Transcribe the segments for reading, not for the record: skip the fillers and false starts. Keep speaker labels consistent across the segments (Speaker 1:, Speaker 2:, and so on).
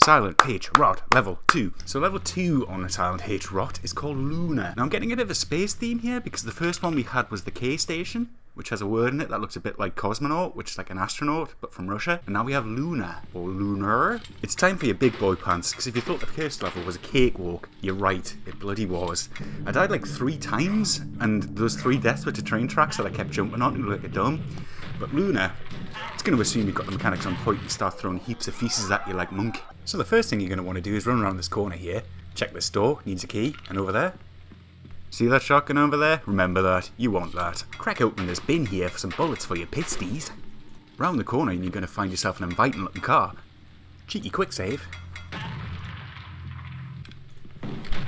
Speaker 1: Silent H Hrot level 2. So level 2 on the Silent H Hrot is called Lunar. Now I'm getting a bit of a space theme here because the first one we had was the K station, which has a word in it that looks a bit like cosmonaut, which is like an astronaut, but from Russia. And now we have Luna, or Lunar. It's time for your big boy pants, because if you thought the first level was a cakewalk, you're right, it bloody was. I died like 3 times, and those 3 deaths were to train tracks that I kept jumping onto like a dumb. But Luna, it's going to assume you've got the mechanics on point and start throwing heaps of feces at you like Monk. So the first thing you're going to want to do is run around this corner here, check this door, needs a key, and over there. See that shotgun over there? Remember that. You want that. Crack open this bin here for some bullets for your pisties. Round the corner and you're going to find yourself an inviting looking car. Cheeky quick save.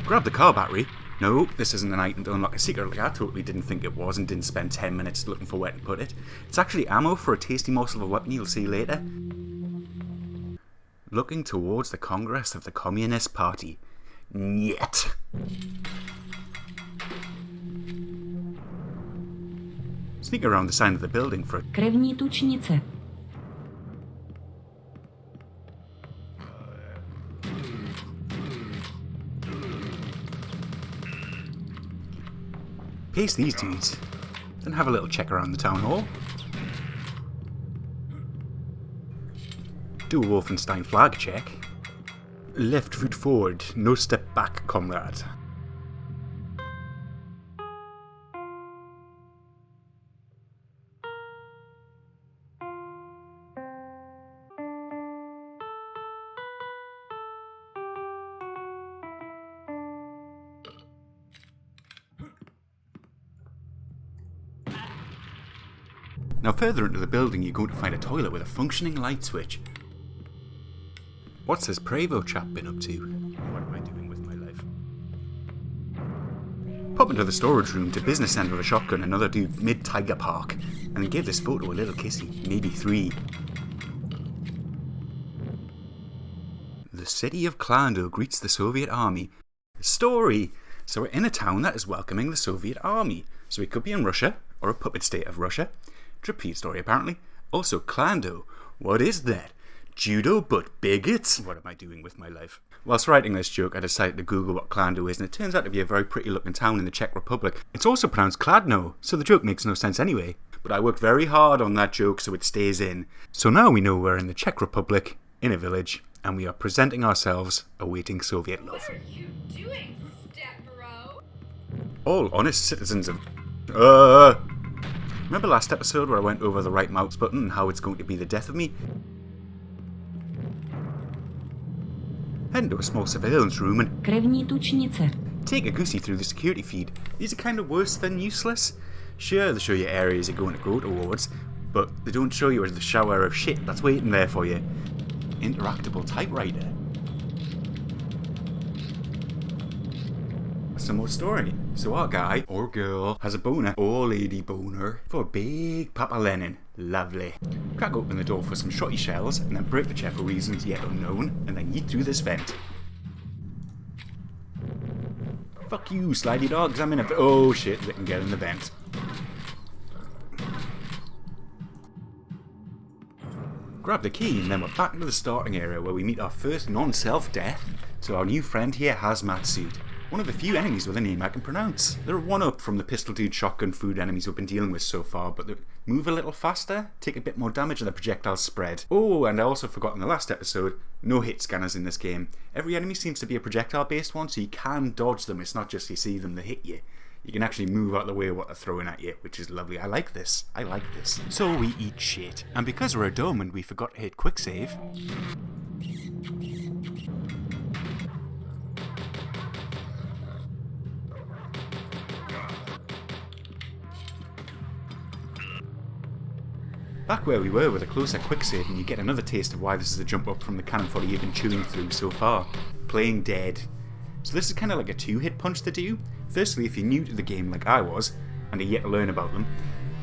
Speaker 1: Grab the car battery. No, this isn't an item to unlock a secret like I totally didn't think it was and didn't spend 10 minutes looking for where to put it. It's actually ammo for a tasty morsel of a weapon you'll see later. Looking towards the Congress of the Communist Party. Nyet. Sneak around the side of the building for a
Speaker 2: Krevní tučnice.
Speaker 1: pace these dudes. Then have a little check around the town hall. Do a Wolfenstein flag check. Left foot forward, no step back, comrade. Now further into the building you're going to find a toilet with a functioning light switch. What's this Prevo chap been up to? What am I doing with my life? Pop into the storage room to business end with a shotgun another dude mid-Tiger Park, and then give this photo a little kissy, maybe 3. The city of Klando greets the Soviet army. Story! So we're in a town that is welcoming the Soviet army. So we could be in Russia, or a puppet state of Russia. Repeat story apparently. Also Klando. What is that? Judo but bigots? What am I doing with my life? Whilst writing this joke I decided to Google what Klando is, and it turns out to be a very pretty looking town in the Czech Republic. It's also pronounced Kladno, so the joke makes no sense anyway. But I worked very hard on that joke so it stays in. So now we know we're in the Czech Republic, in a village, and we are presenting ourselves awaiting Soviet love.
Speaker 3: What are you doing, step bro?
Speaker 1: All honest citizens of... Remember last episode where I went over the right mouse button and how it's going to be the death of me? Head into a small surveillance room and
Speaker 2: Krevní tučnice.
Speaker 1: take a goosey through the security feed. These are kind of worse than useless. Sure, they show you areas you're going to go towards, but they don't show you the shower of shit that's waiting there for you. Interactable typewriter. Some more story. So our guy, or girl, has a boner, or lady boner, for Big Papa Lenin. Lovely. Crack open the door for some shotty shells, and then break the chair for reasons yet unknown, and then yeet through this vent. Fuck you, slidey dogs, I'm in a... Oh shit, they can get in the vent. Grab the key, and then we're back into the starting area where we meet our first non-self death to our new friend here, Hazmat Suit. One of the few enemies with a name I can pronounce. They're a one-up from the pistol dude shotgun food enemies we've been dealing with so far, but they move a little faster, take a bit more damage, and the projectiles spread. Oh, and I also forgot in the last episode, no hit scanners in this game. Every enemy seems to be a projectile-based one, so you can dodge them. It's not just you see them, they hit you. You can actually move out of the way of what they're throwing at you, which is lovely. I like this. I like this. So we eat shit. And because we're a dome and we forgot to hit quick save... Back where we were with a closer quick save, and you get another taste of why this is a jump up from the cannon fodder you've been chewing through so far. Playing dead. So this is kind of like a 2-hit punch to do. Firstly, if you're new to the game like I was, and are yet to learn about them,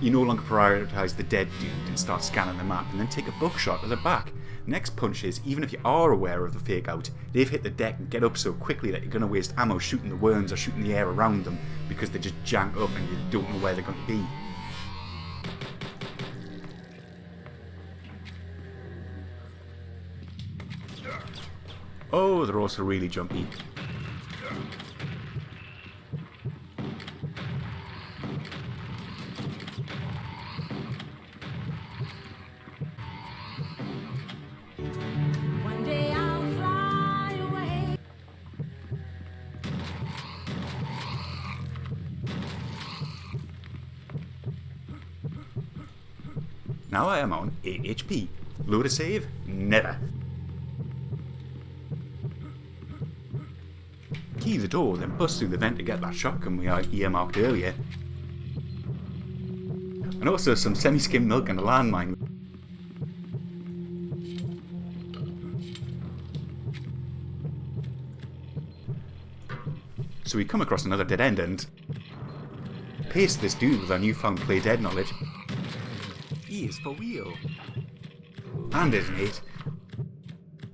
Speaker 1: you no longer prioritise the dead dude and start scanning the map, and then take a buckshot to the back. Next punch is, even if you are aware of the fake out, they've hit the deck and get up so quickly that you're going to waste ammo shooting the worms or shooting the air around them, because they just jank up and you don't know where they're going to be. Oh, they're also really jumpy.
Speaker 4: One day I'll fly away.
Speaker 1: Now I am on 8 HP. Load a save? Never. Key the door, then bust through the vent to get that shotgun we earmarked earlier. And also some semi-skimmed milk and a landmine. So we come across another dead end and paste this dude with our newfound play dead knowledge. E is for wheel. And isn't it?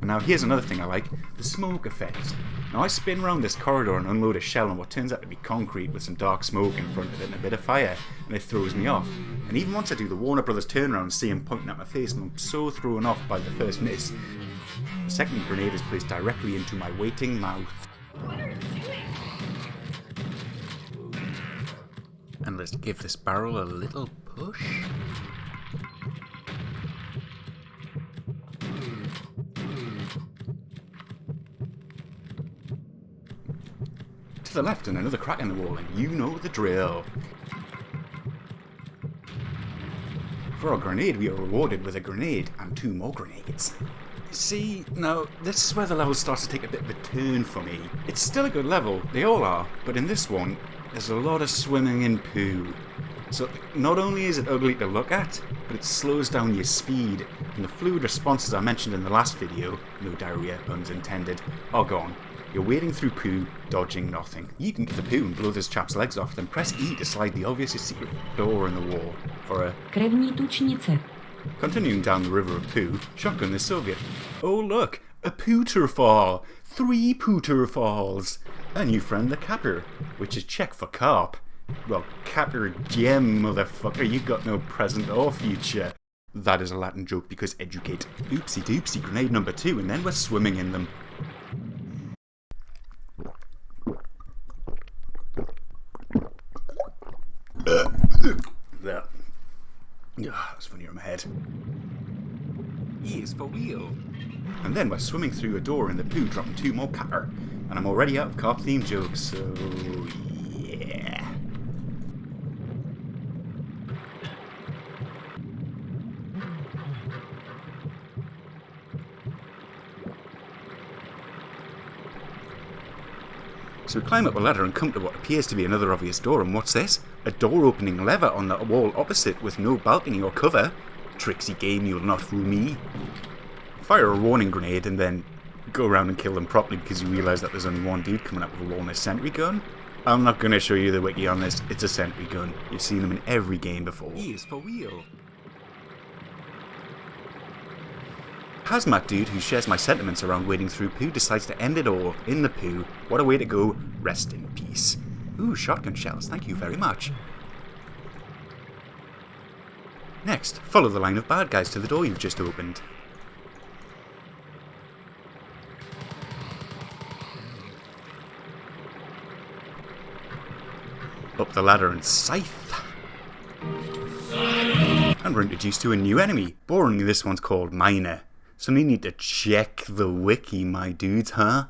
Speaker 1: And now here's another thing I like, the smoke effect. Now I spin around this corridor and unload a shell on what turns out to be concrete with some dark smoke in front of it and a bit of fire, and it throws me off. And even once I do the Warner Brothers turnaround and see him pointing at my face, and I'm so thrown off by the first miss, the second grenade is placed directly into my waiting mouth.
Speaker 3: What are you doing?
Speaker 1: And let's give this barrel a little push. To the left and another crack in the wall, and you know the drill. For our grenade, we are rewarded with a grenade and 2 more grenades. See, now, this is where the level starts to take a bit of a turn for me. It's still a good level, they all are, but in this one, there's a lot of swimming in poo. So, not only is it ugly to look at, but it slows down your speed, and the fluid responses I mentioned in the last video, no diarrhea puns intended, are gone. You're wading through poo, dodging nothing. You can get the poo and blow this chap's legs off, then press E to slide the obvious secret door in the wall for a...
Speaker 2: Krewní tučnice.
Speaker 1: Continuing down the river of poo, shotgun the Soviet. Oh look, a pooter fall! 3 pooter falls! A new friend, the capper, which is Czech for carp. Well, capper gem, motherfucker, you got no present or future. That is a Latin joke because educate. Oopsie doopsie, grenade number 2, and then we're swimming in them. There. That's funnier in my head. E is for wheel. And then we're swimming through a door in the poo, dropping 2 more capper. And I'm already out of carp themed jokes, so yeah. So we climb up a ladder and come to what appears to be another obvious door, and what's this? A door opening lever on the wall opposite with no balcony or cover. Tricksy game, you'll not fool me. Fire a warning grenade and then go around and kill them properly because you realise that there's only one dude coming up with a Walnut sentry gun. I'm not going to show you the wiki on this, it's a sentry gun. You've seen them in every game before. E is for wheel. Hazmat dude who shares my sentiments around wading through poo decides to end it all in the poo. What a way to go. Rest in peace. Ooh, shotgun shells, thank you very much. Next, follow the line of bad guys to the door you've just opened. Up the ladder and scythe. And we're introduced to a new enemy. Boringly, this one's called Miner. So you need to check the wiki, my dudes, huh?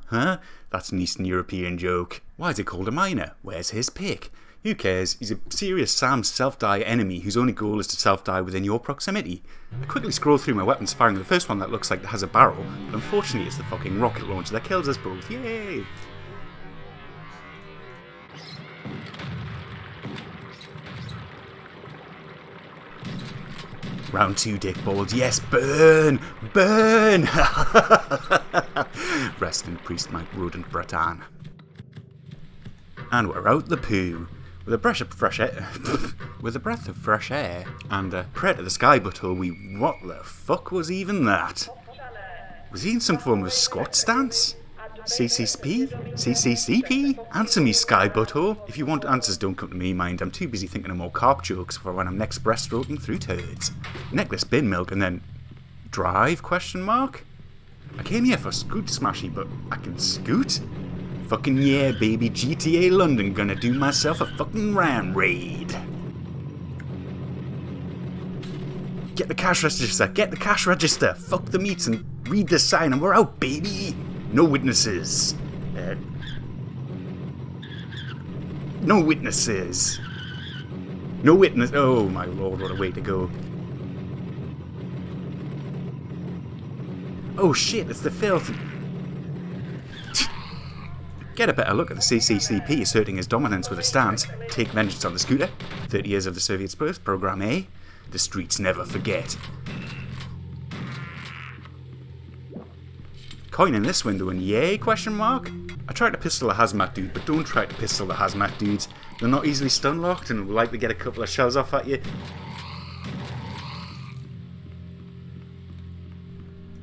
Speaker 1: That's an Eastern European joke. Why is it called a miner? Where's his pick? Who cares? He's a serious Sam self-die enemy whose only goal is to self-die within your proximity. I quickly scroll through my weapons, firing the first one that looks like it has a barrel, but unfortunately it's the fucking rocket launcher that kills us both. Yay! Round 2, dickballs. Yes, burn! Burn! Rest in peace, my rodent Breton. And we're out the poo. With a breath of fresh air, with a breath of fresh air, and a prayer to the sky butthole, what the fuck was even that? Was he in some form of squat stance? CCCP? CCCP? Answer me, sky butthole. If you want answers, don't come to me, mind. I'm too busy thinking of more carp jokes for when I'm next breaststroking through turds. Necklace, bin milk, and then... Drive, question mark? I came here for Scoot Smashy, but I can scoot? Fucking yeah, baby. GTA London gonna do myself a fucking ram raid. Get the cash register, get the cash register. Fuck the meats and read the sign and we're out, baby. No witnesses. No witnesses. No witness. Oh my lord, what a way to go. Oh shit, it's the filth. Get a better look at the CCCP asserting his dominance with a stance. Take vengeance on the scooter. 30 years of the Soviet Spurs, Program A. The streets never forget. Coin in this window and yay, question mark? I tried to pistol a hazmat dude, but don't try to pistol the hazmat dudes. They're not easily stun locked and will likely get a couple of shells off at you.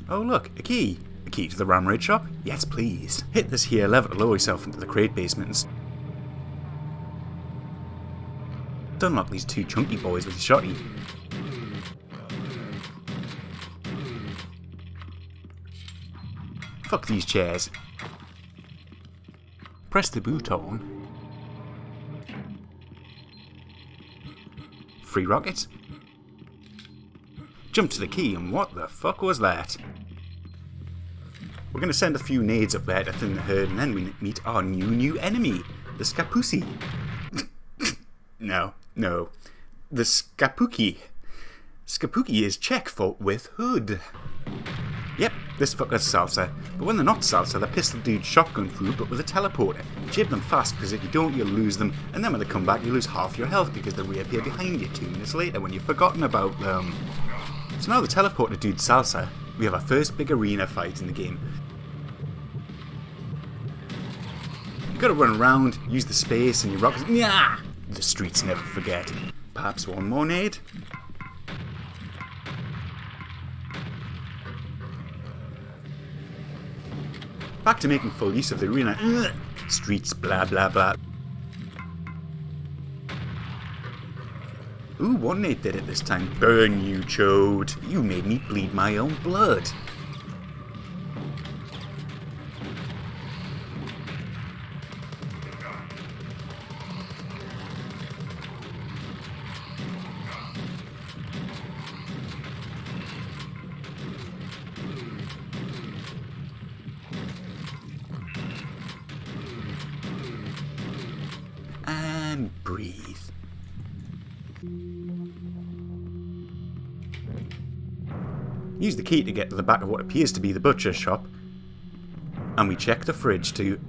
Speaker 1: Oh look, a key. A key to the ram raid shop? Yes please. Hit this here lever to lower yourself into the crate basements. Unlock these two chunky boys with a shotty. Fuck these chairs. Press the button. Free rockets. Jump to the key and what the fuck was that? We're gonna send a few nades up there to thin the herd and then we meet our new enemy, the Scapusi. No. The Skapuki. Skapuki is Czech for with hood. Yep, this fucker's salsa. But when they're not salsa, they're pistol dude shotgun food, but with a teleporter. Jib them fast, because if you don't, you'll lose them. And then when they come back, you lose half your health, because they reappear behind you 2 minutes later when you've forgotten about them. So now the teleporter dude salsa, we have our first big arena fight in the game. You gotta run around, use the space, and your rockets. Nah! The streets never forget. Perhaps one more nade? Back to making full use of the arena. Streets, blah blah blah. Ooh, one nade did it this time. Burn you, chode. You made me bleed my own blood. And breathe. Use the key to get to the back of what appears to be the butcher's shop. And we check the fridge to...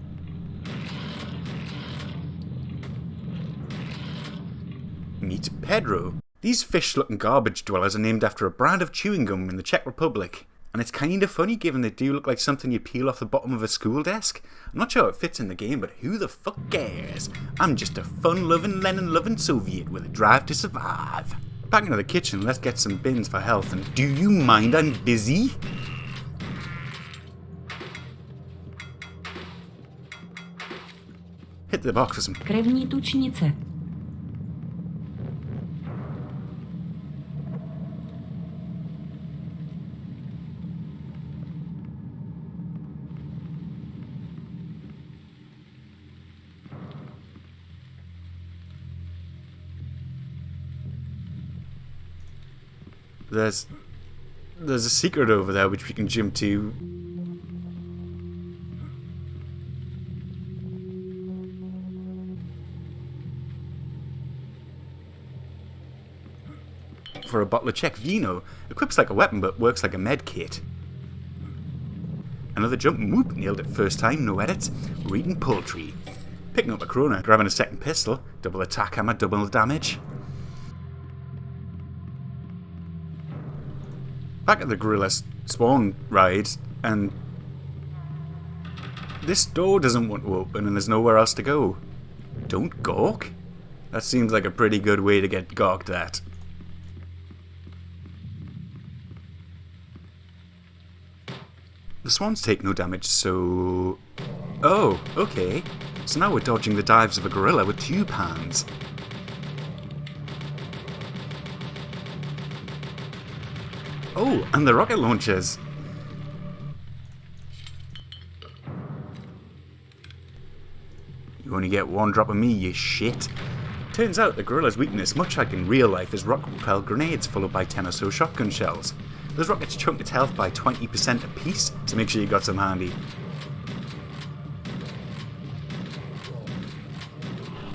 Speaker 1: meet Pedro. These fish-looking garbage dwellers are named after a brand of chewing gum in the Czech Republic. And it's kind of funny given they do look like something you peel off the bottom of a school desk. I'm not sure how it fits in the game, but who the fuck cares? I'm just a fun-loving, Lenin-loving Soviet with a drive to survive. Back into the kitchen, let's get some bins for health, and do you mind I'm busy? Hit the box for some...
Speaker 2: Krevní tučnice. There's a secret over there which we can jump to. For a bottle of Czech vino. Equips like a weapon but works like a med kit. Another jump and whoop, nailed it first time, no edits. We're eating poultry. Picking up a Corona, grabbing a second pistol, double attack hammer, double damage. Back at the gorilla spawn ride, and this door doesn't want to open and there's nowhere else to go. Don't gawk? That seems like a pretty good way to get gawked at. The swans take no damage, so... Oh, okay. So now we're dodging the dives of a gorilla with tube hands. Oh, and the rocket launchers. You only get one drop of me, you shit. Turns out the gorilla's weakness, much like in real life, is rocket-propelled grenades followed by 10 or so shotgun shells. Those rockets chunk its health by 20% apiece, so make sure you got some handy.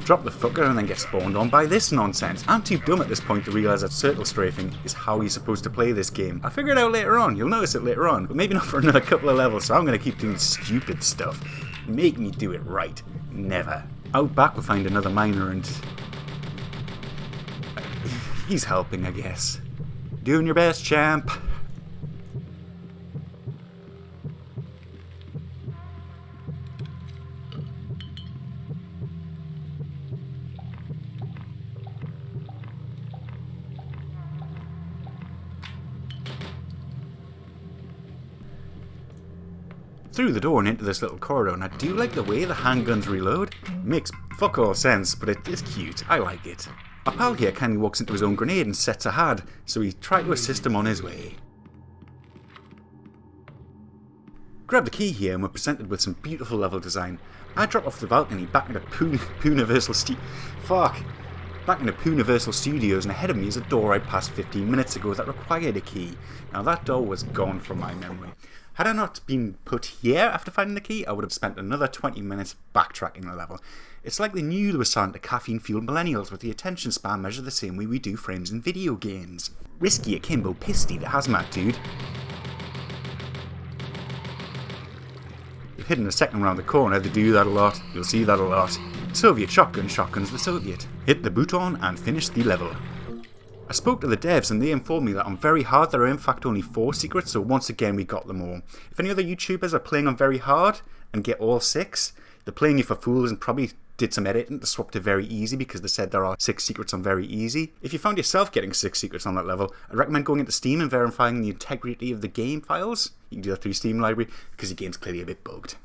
Speaker 2: Drop the fucker and then get spawned on by this nonsense. I'm too dumb at this point to realise that circle strafing is how you're supposed to play this game. I'll figure it out later on, you'll notice it later on, but maybe not for another couple of levels, so I'm going to keep doing stupid stuff. Make me do it right. Never. Out back we'll find another miner and... he's helping, I guess. Doing your best, champ. Through the door and into this little corridor, and I do like the way the handguns reload. Makes fuck all sense, but it is cute. I like it. Our pal here kindly walks into his own grenade and sets a had, so we try to assist him on his way. Grab the key here and we're presented with some beautiful level design. I drop off the balcony back into Universal Studios, and ahead of me is a door I passed 15 minutes ago that required a key. Now that door was gone from my memory. Had I not been put here after finding the key, I would have spent another 20 minutes backtracking the level. It's like they knew they were starting to caffeine-fueled millennials with the attention span measured the same way we do frames in video games. Risky akimbo pisty, the hazmat dude. You've hidden a second round the corner, they do that a lot, you'll see that a lot. Soviet shotgun, shotgun's the Soviet. Hit the button and finish the level. I spoke to the devs and they informed me that on Very Hard there are in fact only 4 secrets, so once again we got them all. If any other YouTubers are playing on Very Hard and get all 6, they're playing you for fools and probably did some editing to swap to Very Easy because they said there are 6 secrets on Very Easy. If you found yourself getting 6 secrets on that level, I'd recommend going into Steam and verifying the integrity of the game files. You can do that through Steam Library because your game's clearly a bit bugged.